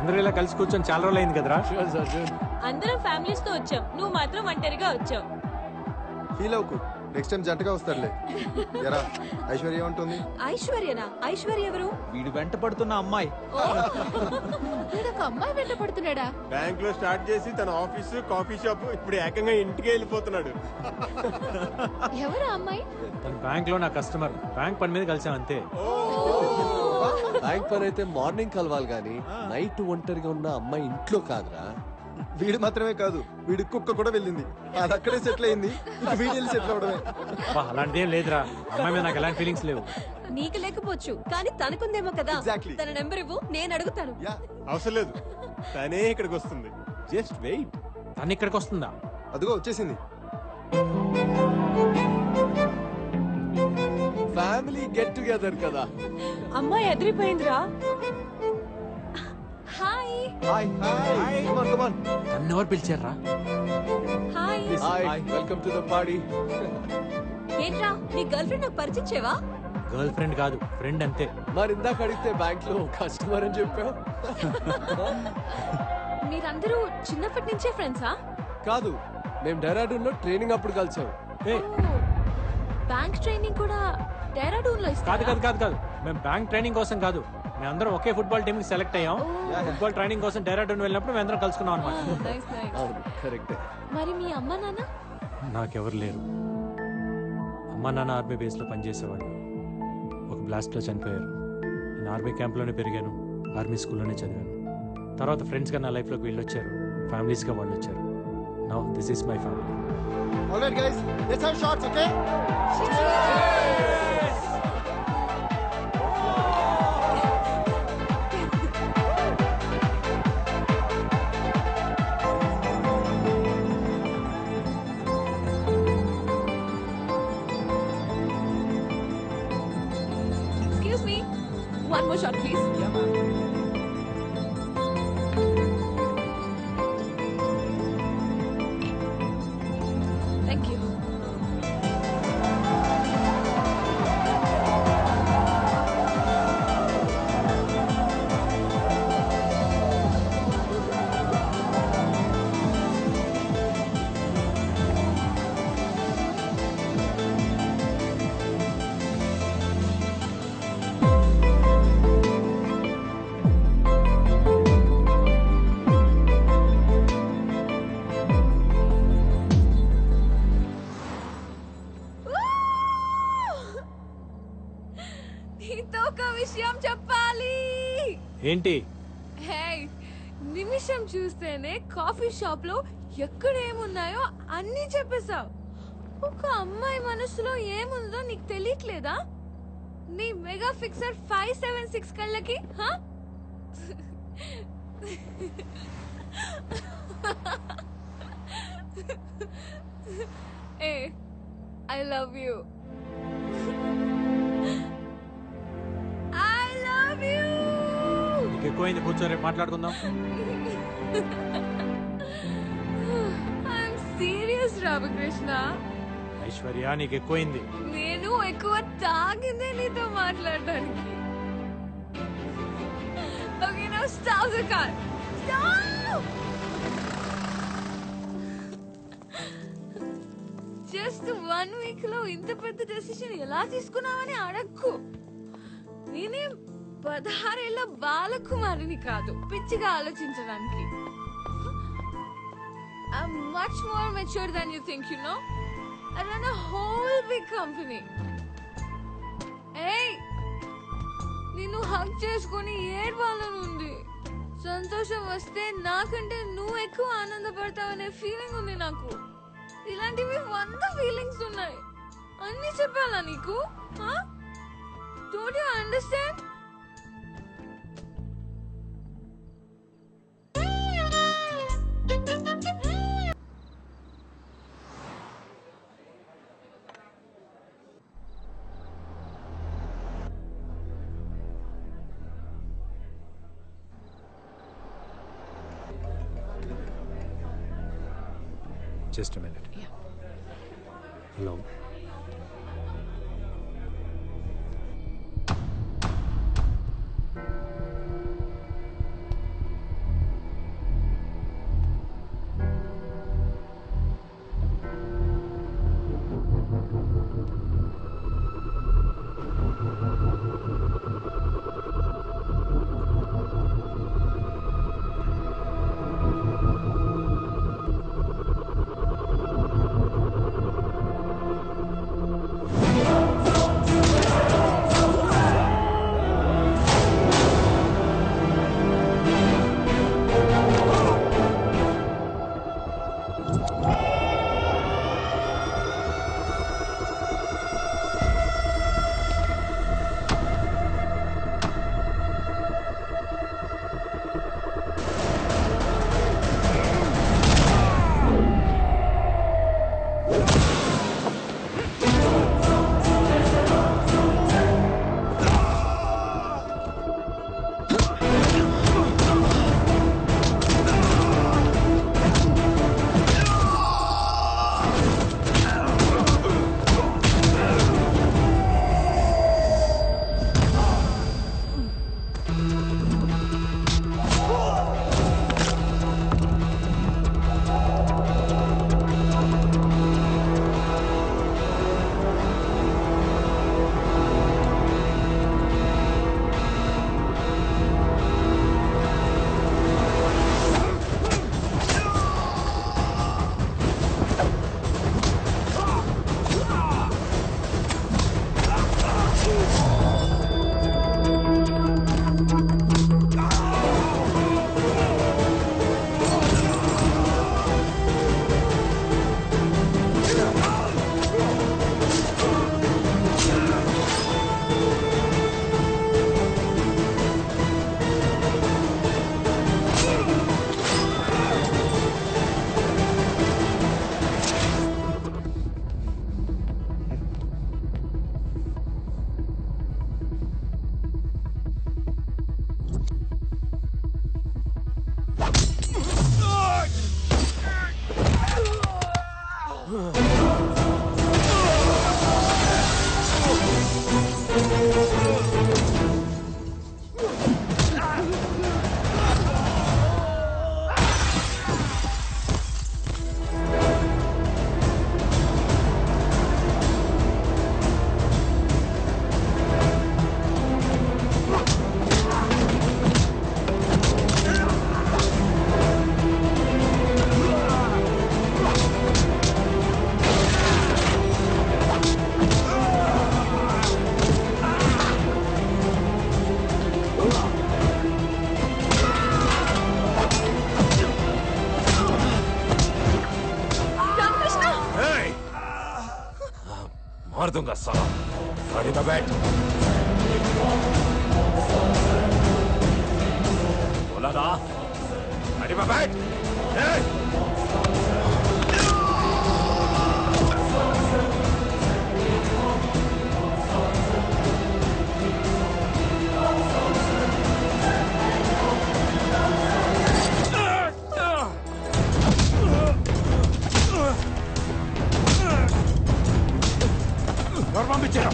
అందరూ ఇలా కలిసి కూర్చొని చాలా రోజులు అయింది కదరా. అందరం ఫ్యామిలీస్ తో వచ్చాం, నువ్వు మాత్రం ఒంటరిగా వచ్చావు. ఫీల్ అవ్వకు, నెక్స్ట్ టైం జంటగా వస్తారులే. ఎరా ఐశ్వర్య ఏమంటుంది? ఐశ్వర్యనా? ఐశ్వర్య ఎవరు? వీడు వెంట పడుతున్న అమ్మాయి. వీడొక అమ్మాయి వెంట పడుతున్నాడా? బ్యాంక్ లో స్టార్ట్ చేసి తన ఆఫీసు కాఫీ షాప్ ఇప్పుడు ఏకంగా ఇంటికి వెళ్ళిపోతున్నాడు. ఎవరు అమ్మాయి? తన బ్యాంక్ లో నా కస్టమర్, బ్యాంక్ పని మీద కలిసాం అంతే. బ్యాంక్ పని అయితే మార్నింగ్ కలవాలి గానీ నైట్ ఒంటరిగా ఉన్న అమ్మాయి ఇంట్లో కాదురా. వీడు మాత్రమే కాదు, వీడి కుక్క కూడా వెళ్ళింది. అది అక్కడే సెటిల్ అయింది, ఇక వీడియో సెటిల్ అవడమే. అలాంటిది ఏం లేదురా, అమ్మాయి మీద నాకు ఎలాంటి ఫీలింగ్స్ లేవు. నీకు లేకపోవచ్చు కానీ తనకుందేమో కదా. Exactly. తన నెంబర్ ఇవ్వు, నేను అడుగుతాను. యా, అవసరం లేదు, తనే ఇక్కడికి వస్తుంది. Just wait. తను ఇక్కడికి వస్తుందా? అదిగో వచ్చేసింది. ఫ్యామిలీ గెట్ టుగెదర్ కదా. అమ్మాయి ఎదిరిపోయిందిరా. హాయ్. హాయ్ హాయ్ కమాన్ కమాన్. తను ఎవరు పిలిచారా? Hi. Hi welcome to the party. ఏంట్రా నీ గర్ల్ ఫ్రెండ్ నాకు పరిచయం చేయవా? గర్ల్ ఫ్రెండ్ కాదు, ఫ్రెండ్ అంతే. మరి ఇందాక అడిగితే బ్యాంక్ లో కస్టమర్ అని చెప్పావు. మీరందరూ చిన్నప్పటి నుంచే ఫ్రెండ్సా? కాదు, మేము డెరాడూన్ లో ట్రైనింగ్ అప్పుడు కలిసాం. ఏ, బ్యాంక్ ట్రైనింగ్ కూడా డెహ్రాడూన్ లో కాదు ఇస్తారా? కాదు కాదు కాదు, మేము బ్యాంక్ ట్రైనింగ్ కోసం కాదు, మేము అందరం ఒకే ఫుట్బాల్ టీమ్ కి సెలెక్ట్ అయ్యాం. ఫుట్బాల్ ట్రైనింగ్ కోసం డెహ్రాడూన్ వెళ్ళినప్పుడు మేము అందరం కలుసుకున్నాం అనమాట. Nice, nice. అవును కరెక్టే. మరి మీ అమ్మ నాన్న? నాకెవరు లేరు. అమ్మా నాన్న ఆర్మీ బేస్లో పనిచేసేవాళ్ళు, ఒక బ్లాస్ట్లో చనిపోయారు. నేను ఆర్మీ క్యాంప్లోనే పెరిగాను, ఆర్మీ స్కూల్లోనే చదివాను. తర్వాత ఫ్రెండ్స్గా నా లైఫ్లోకి వీళ్ళు వచ్చారు, ఫ్యామిలీస్గా వాళ్ళు వచ్చారు. Now this is my family. Alright guys, let's have shots, okay? Excuse me. One more shot, please. Thank you. నీతో ఒక విషయం చెప్పాలి. ఏంటి? హే, నిమిషం చూస్తేనే కాఫీ షాప్ లో ఎక్కడ ఏమున్నాయో అన్ని చెప్పేశావు. ఒక అమ్మాయి మనసులో ఏముందో నీకు తెలియట్లేదా? నీ మెగా ఫిక్సర్ 576 కళ్ళకి హా? ఏ I love you. I love you. నీకు ఎక్కువైంది, కూర్చో, రేపు మాట్లాడుకుందాం. I'm serious, Ramakrishna. ఐశ్వర్య, నీకు ఎక్కువైంది. నేను ఎక్కువ తాగిందే నీతో మాట్లాడడానికి. Okay, now stop the car. Stop! Just 1 week లో ఇంత పెద్ద డెసిషన్ ఎలా తీసుకున్నావని అడక్కు. నేనేం 16 ఏళ్ల బాలకుమారిని కాదు పిచ్చిగా ఆలోచించడానికి. I'm much more mature than you think, you know. I run a whole big company. Hey, నిన్ను హగ్ చేసుకొని ఏడ్వాలని ఉంది. సంతోషం వస్తే నాకంటే నువ్వు ఎక్కువ ఆనందపడతావనే ఫీలింగ్ ఉంది నాకు. ఇలాంటివి 100 ఫీలింగ్స్ ఉన్నాయి. అన్ని చెప్పాలా నీకు? Don't you understand? Just a minute. Yeah. Hello. मार दूंगा साला। गाड़ी में बैठ। बोला ना, गाड़ी में बैठ। పంపించారు.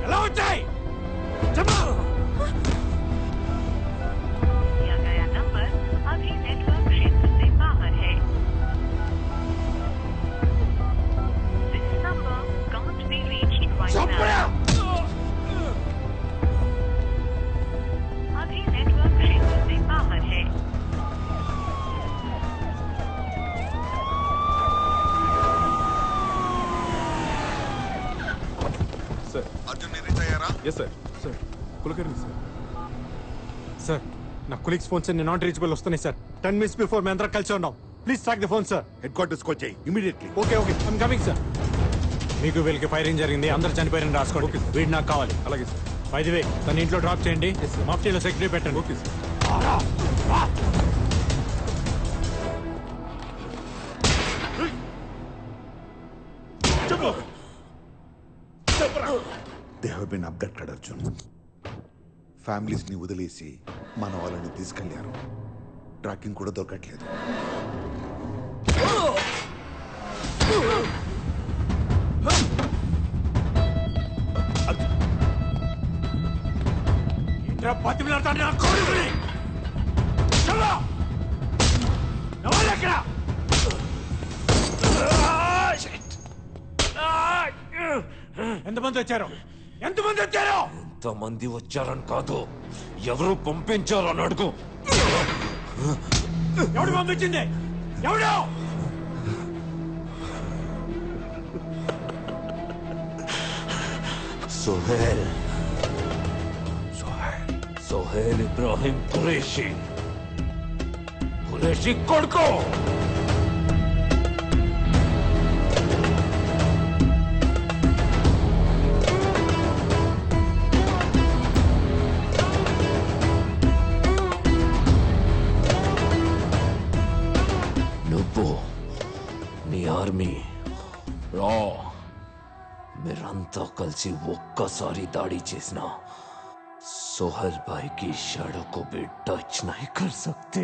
ఎలా వచ్చాయి? చెప్పు. दिया गया नंबर अभी नेटवर्क क्षेत्र से बाहर है. This number can't be reached right now. अभी नेटवर्क क्षेत्र से बाहर है. సార్ అర్జున్ రీచ్ అయ్యారా? Yes sir. Sir Kulkarni sir. Sir నా కొలీగ్స్ ఫోన్స్ అన్ని నాట్ రీచబుల్ వస్తున్నాయి సార్. 10 minutes బిఫోర్ మేము అందరం కలిసి ఉన్నాం. Please track the phone sir. Head క్వార్టర్స్కి వచ్చాయి immediately. Okay I'm coming sir. మీకు వీళ్ళకి ఫైరింగ్ జరిగింది, అందరు చనిపోయారని రాసుకోండి. ఓకే వీడు నాకు కావాలి. అలాగే సార్. బై ది వే తన ఇంట్లో డ్రాప్ చేయండి, మాఫ్టీలో సెక్యూరిటీ పెట్టండి. Okay sir. They have been abducted Arjun. Families ని వదిలేసి మన వాళ్ళని తీసుకెళ్లారు. ట్రాకింగ్ కూడా దొరకట్లేదు. ఎంతమంది వచ్చారు? ఎంతమంది వచ్చారని కాదు, ఎవరు పంపించారని అడుగు. ఎవడు పంపించింది? ఎవడు? सोहेल सोहेल इब्राहिम कुरैशी కొడుకు. నువ్వు నీ ఆర్మీ రా, మీరంతా కలిసి ఒక్కసారి దాడి చేసిన सोहेल भाई की शैडो को भी टच नहीं कर सकते.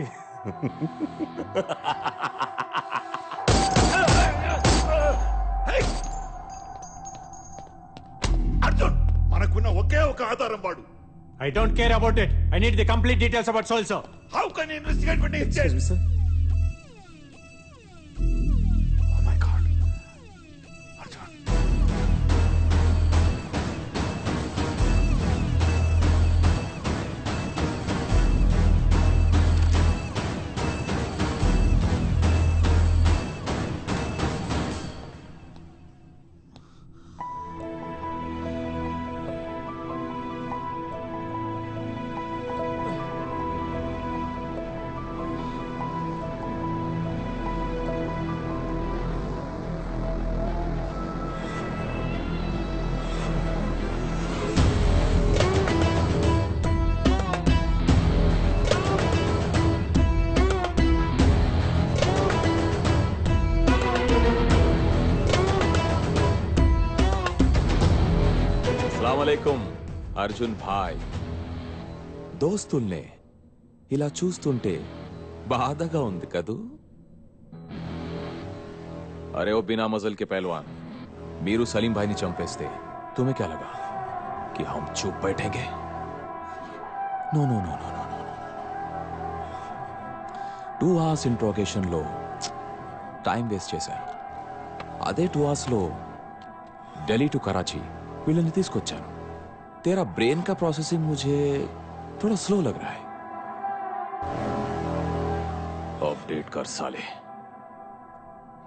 అర్జున్, మనకున్న ఒకే ఒక ఆధారం వాడు. I don't care about it. I need the complete details about Soul, sir. How can investigate when he is dead? Sir. Oh my God. Arjun, అస్సలాముఅలైకుం అర్జున్ భాయ్. దోస్తుల్నే ఇలా చూస్తుంటే బాధగా ఉంది కదూ. అరే ఓ బినా మజల్ కే పహల్వాన్, మీరు సలీం భాయ్ని చంపేస్తే तुम्हें क्या लगा कि हम चुप बैठेंगे? No no no no no no 2 hours interrogation లో టైం వేస్ట్ చేశారు. అదే 2 hours లో ఢిల్లీ టు కరాచీ వీళ్ళని తీసుకొచ్చాను. तेरा ब्रेन का प्रोसेसिंग मुझे थोड़ा स्लो लग रहा है. अपडेट कर साले.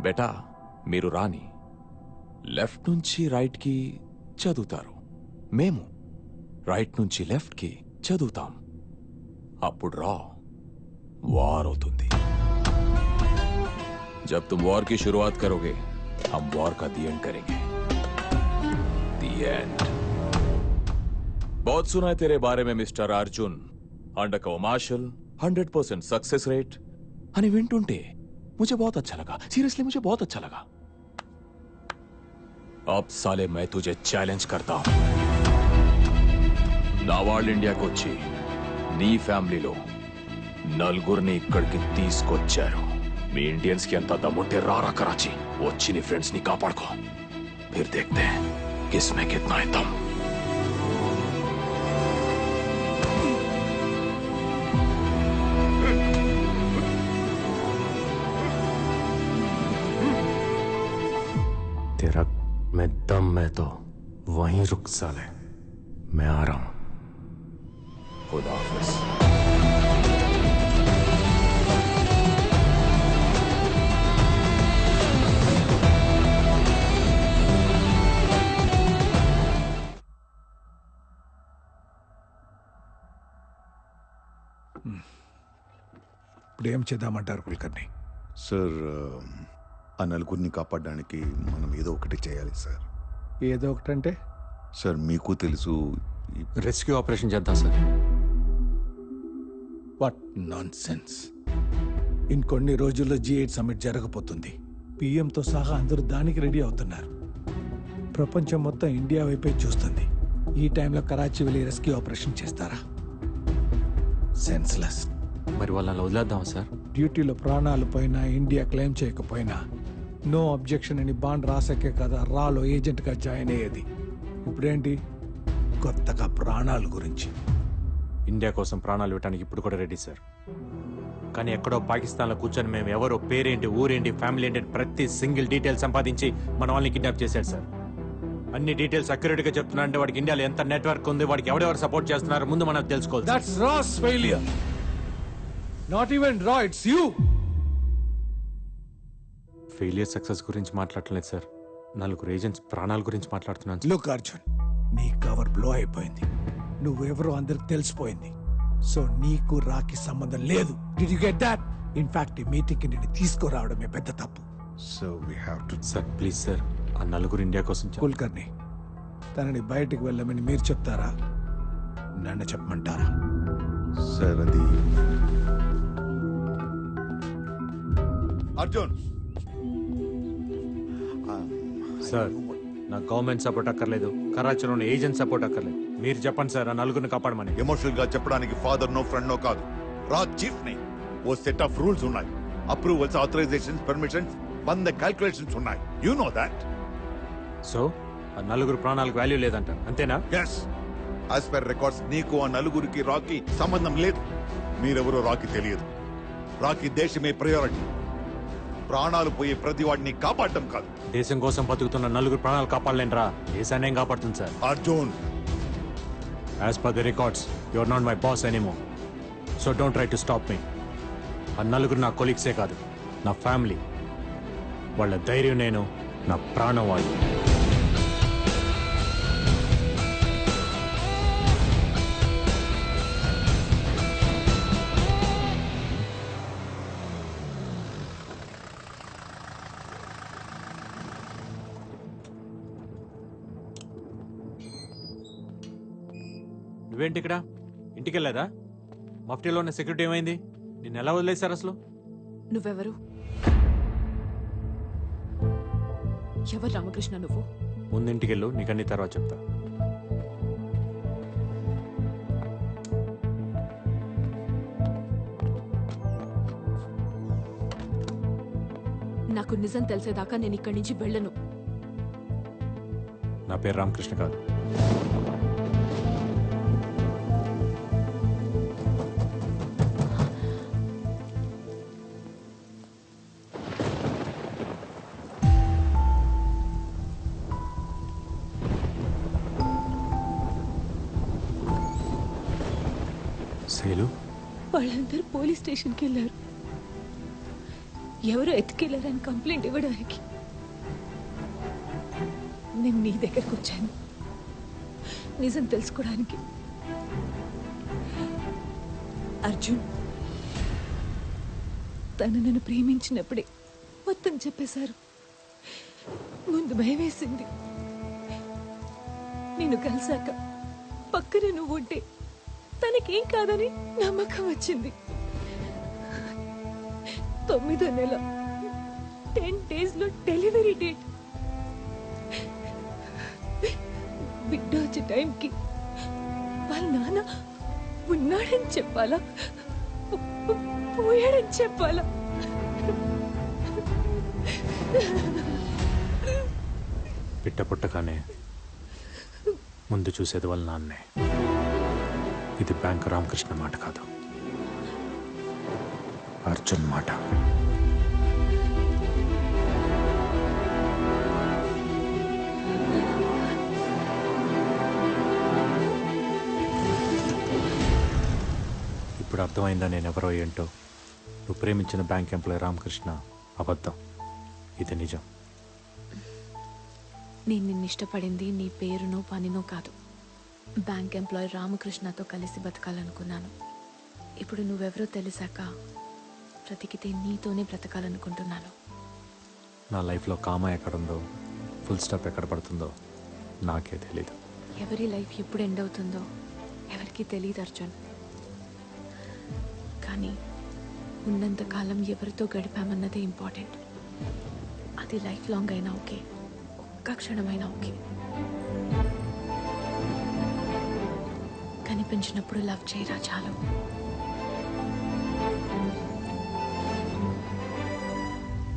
बेटा మీరు రాని లెఫ్ట్ నుంచి రైట్ కి చదువుతారు, మేము రైట్ నుంచి లెఫ్ట్ కి చదువుతాం. అప్పుడు రా వార్ అవుతుంది. जब तुम वॉर की शुरुआत करोगे हम वॉर का दी एंड करेंगे. The end. बहुत सुना है तेरे बारे में mister Arjun. Undercover marshal, 100% success rate. అని వింటుంటే मुझे बहुत अच्छा लगा. सीरियसली मुझे बहुत अच्छा लगा. अब साले मैं तुझे चैलेंज करता हूं. నా వాళ్ళు ఇండియాకి వచ్చి నీ ఫ్యామిలీలో నలుగురిని ఇక్కడికి తీసుకొచ్చారు. మీ ఇండియన్స్ కి ఎంత దమ్ముంటే రారా कराची వచ్చి నీ ఫ్రెండ్స్ ని కాపాడుకో. फिर देखते हैं किसमें कितना है दम. तेरा मैं दम मैं तो वहीं रुक साले. मैं आ रहा हूं. खुदा हाफिज. ఇప్పుడు ఏం చేద్దామంటారు కుల్కర్ని? సార్ ఆ నలుగురిని కాపాడడానికి మనం ఏదో ఒకటి చేయాలి సార్. ఏదో ఒకటంటే? సార్ మీకు తెలుసు రెస్క్యూ ఆపరేషన్ చేద్దాం సార్. What non sense. ఇంకొన్ని రోజుల్లో G8 సమ్మిట్ జరగబోతుంది. పిఎంతో సహా అందరూ దానికి రెడీ అవుతున్నారు. ప్రపంచం మొత్తం ఇండియా వైపే చూస్తుంది. ఈ టైంలో కరాచీ వెళ్ళి రెస్క్యూ ఆపరేషన్ చేస్తారా? సెన్స్లెస్. మరి వాళ్ళని వదిలేద్దాం సార్. డ్యూటీలో ప్రాణాలు పోయినా, ఇండియా క్లెయిమ్ చేయకపోయినా నో అబ్జెక్షన్ అని బాండ్ రాసాకే కదా రాలో ఏజెంట్గా జాయిన్ అయ్యేది. ఇప్పుడేంటి కొత్తగా ప్రాణాల గురించి? ఇండియా కోసం ప్రాణాలు ఇవ్వడానికి ఇప్పుడు కూడా రెడీ సార్. కానీ ఎక్కడో పాకిస్తాన్లో కూర్చొని మేము ఎవరో పేరేంటి, ఊరేంటి, ఫ్యామిలీ ఏంటి ప్రతి సింగిల్ డీటెయిల్ సంపాదించి మన వాళ్ళని కిడ్నాప్ చేశాడు సార్. అన్ని డీటెయిల్స్ అక్యురేట్గా చెప్తున్నా అంటే వాడికి ఇండియాలో ఎంత నెట్వర్క్ ఉంది, వాడికి ఎవరెవరు సపోర్ట్ చేస్తున్నారు ముందు మనం తెలుసుకోవాలి. That's RAW's failure. Not even రా, ఇట్స్ యూ. ఫెయిలియర్ సక్సెస్ గురించి మాట్లాడలేదు సార్. నలుగురు ఏజెంట్స్ ప్రాణాల గురించి మాట్లాడుతున్నాను. లుక్ అర్జున్, నీ కవర్ బ్లో అయిపోయింది. నువ్వెవరో అందరికి తెలిసిపోయింది. సో నీకు రాకి సంబంధం లేదు. Did you get that? In fact ఈ మీటింగ్కి నేను తీసుకురావడమే పెద్ద తప్పు. So we have to. Sir please sir, ఆ నలుగురు ఇండియా కోసం కుల్కర్ని తనని బయటికి వెళ్ళమని మీరు చెప్తారా, నన్ను చెప్పమంటారా? సార్ అది అర్జున్ సార్, నాకు గవర్నమెంట్ సపోర్ట్ అక్కర్లేదు, కరాచీలో ఉన్న ఏజెంట్ సపోర్ట్ అక్కర్లేదు. మీరు చెప్పండి సార్, ఆ నలుగురిని కాపాడమని. ఎమోషనల్ గా చెప్పడానికి ఫాదర్ నో ఫ్రెండ్ నో కాదు, రాజ్ చీఫ్ ని. ఓ సెట్ ఆఫ్ రూల్స్ ఉన్నాయి, అప్రూవల్స్, ఆథరైజేషన్స్, పర్మిషన్స్, 100 క్యాల్కులేషన్స్ ఉన్నాయి. You know that. సో ఆ నలుగురు ప్రాణాలకు వాల్యూ లేదంటారు, అంతేనా? ఎస్, యాజ్ పర్ రికార్డ్స్ నీకు ఆ నలుగురికి రాకీ సంబంధం లేదు. మీరెవరో రాకీ తెలియదు. రాకీ దేశమే ప్రయారిటీ. ప్రాణాలు పోయే ప్రతి వాడిని కాపాడటం కాదు. దేశం కోసం బతుకుతున్న నలుగురు ప్రాణాలు కాపాడలేనరా, దేశాన్ని ఏం కాపాడుతుంది sir? Arjun, as per the records you are not my boss anymore. So don't try to stop me. ఆ నలుగురు నా కొలీగ్సే కాదు, నా ఫ్యామిలీ. వాళ్ళ ధైర్యం నేను, నా ప్రాణం వాళ్ళు. నువ్వేంటి ఇక్కడ? ఇంటికి వెళ్ళేదా? మఫ్టీలో ఉన్న సెక్యూరిటీ ఏమైంది? నిన్ను ఎలా వదిలేశారు అసలు? నువ్వెవరు? ఎవరు రామకృష్ణ నువ్వు? ముందు ఇంటికి వెళ్ళు, నీకన్నీ తర్వాత చెప్తా. నాకు నిజం తెలిసేదాకా నేను ఇక్కడి నుంచి వెళ్ళను. నా పేరు రామకృష్ణ కాదు. శైలు, వాళ్ళందరూ పోలీస్ స్టేషన్కి వెళ్ళారు. ఎవరో ఎత్తుకెళ్లారని కంప్లైంట్ ఇవ్వడానికి. నేను నీ దగ్గరకు వచ్చాను నిజం తెలుసుకోవడానికి. అర్జున్ తను నన్ను ప్రేమించినప్పుడే మొత్తం చెప్పేశారు. ముందు భయం వేసింది. నేను కలిసాక పక్కన నువ్వు ఉంటే తనకేం కాదని నమ్మకం వచ్చింది. 9వ నెల 10 days లో డెలివరీ డేట్. బిడ్డ వచ్చే టైంకి వాళ్ళ నాన్న ఉన్నాడని చెప్పాలా పోయాడని చెప్పాలా? బిడ్డ పుట్టగానే ముందు చూసేది వాళ్ళ నాన్నే. ఇది బ్యాంక్ రామకృష్ణ మాట కాదు, అర్జున్ మాట. ఇప్పుడు అర్థమైందా నేనెవరో ఏంటో? నువ్వు ప్రేమించిన బ్యాంక్ ఎంప్లాయీ రామకృష్ణ అబద్ధం, ఇది నిజం. నేను నిన్ను ఇష్టపడింది నీ పేరునో పనినో కాదు, బ్యాంక్ ఎంప్లాయీ రామకృష్ణతో కలిసి బతకాలనుకున్నాను. ఇప్పుడు నువ్వెవరో తెలిసాక బ్రతికితే నీతోనే బ్రతకాలనుకుంటున్నాను. నా లైఫ్లో కామా ఎక్కడుందో, ఫుల్ స్టాప్ ఎక్కడ పడుతుందో నాకే తెలీదు. ఎవరి లైఫ్ ఎప్పుడు ఎండ్ అవుతుందో ఎవరికి తెలియదు అర్జున్. కానీ ఉన్నంతకాలం ఎవరితో గడిపామన్నదే ఇంపార్టెంట్. అది లైఫ్ లాంగ్ అయినా ఓకే, ఒక్క క్షణమైనా ఓకే. కనిపించినప్పుడు లవ్ చేయరా చాలు.